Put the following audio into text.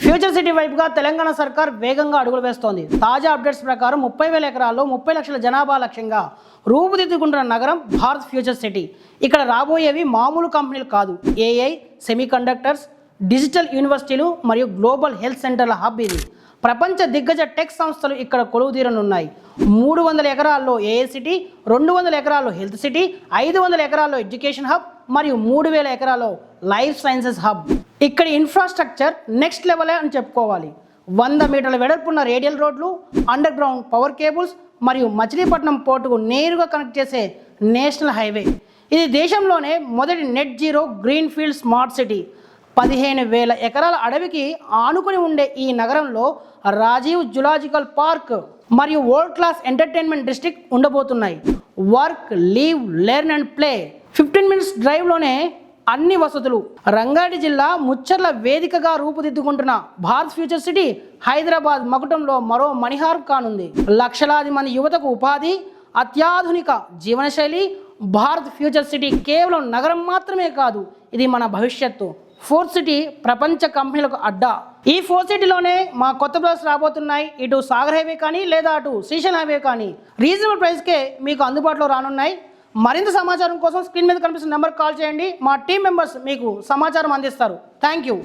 Future city వైపుగా తెలంగాణ సర్కార్ వేగంగా అడుగులు వేస్తోంది. తాజా అప్డేట్స్ ప్రకారం 30,000 ఎకరాల్లో 30 లక్షల జనాభా లక్ష్యంగా రూపుదిద్దుకుంటున్న నగరం భారత్ ఫ్యూచర్ సిటీ. ఇక్కడ రాబోయేవి మామూలు కంపెనీలు కాదు. ఏఐ, సెమీకండక్టర్స్, డిజిటల్ యూనివర్సిటీలు మరియు గ్లోబల్ హెల్త్ సెంటర్ల హబ్ ఇది. ప్రపంచ దిగ్గజ టెక్ సంస్థలు ఇక్కడ కొలువుదీరనున్నాయి. 300 ఎకరాల్లో ఏఐ సిటీ, 200 ఎకరాల్లో హెల్త్ సిటీ, 500 ఎకరాల్లో ఎడ్యుకేషన్ హబ్ మరియు 3,000 ఎకరాల్లో లైఫ్ సైన్సెస్ హబ్. ఇక్కడి ఇన్ఫ్రాస్ట్రక్చర్ నెక్స్ట్ లెవెల్ అని చెప్పుకోవాలి. 100 మీటర్ల వెడల్పున్న రేడియల్ రోడ్లు, అండర్ గ్రౌండ్ పవర్ కేబుల్స్ మరియు మచిలీపట్నం పోర్టుకు నేరుగా కనెక్ట్ చేసే నేషనల్ హైవే. ఇది దేశంలోనే మొదటి net zero green field smart city. 15,000 ఎకరాల అడవికి ఆనుకుని ఉండే ఈ నగరంలో రాజీవ్ జులాజికల్ పార్క్ మరియు వరల్డ్ క్లాస్ ఎంటర్టైన్మెంట్ డిస్ట్రిక్ట్ ఉండబోతున్నాయి. Work, live, learn and play 15 minutes డ్రైవ్లోనే అన్ని వసతులు. రంగారెడ్డి జిల్లా ముచ్చర్ల వేదికగా రూపుదిద్దుకుంటున్న భారత్ ఫ్యూచర్ సిటీ హైదరాబాద్ మకుటంలో మరో మణిహారం కానుంది. లక్షలాది మంది యువతకు ఉపాధి, అత్యాధునిక జీవనశైలి. భారత్ ఫ్యూచర్ సిటీ కేవలం నగరం మాత్రమే కాదు, ఇది మన భవిష్యత్తు. ఫోర్త్ సిటీ ప్రపంచ కంపెనీలకు అడ్డా. ఈ ఫోర్త్ సిటీలోనే మా కొత్త బ్లాక్స్ రాబోతున్నాయి. ఇటు సాగర్ హైవే కానీ లేదా అటు శ్రీశైలం హైవే కానీ రీజనబుల్ ప్రైస్కే మీకు అందుబాటులో రానున్నాయి. మరింత సమాచారం కోసం స్క్రీన్ మీద కనిపిస్తున్న నెంబర్కి కాల్ చేయండి. మా టీం మెంబర్స్ మీకు సమాచారం అందిస్తారు. Thank you.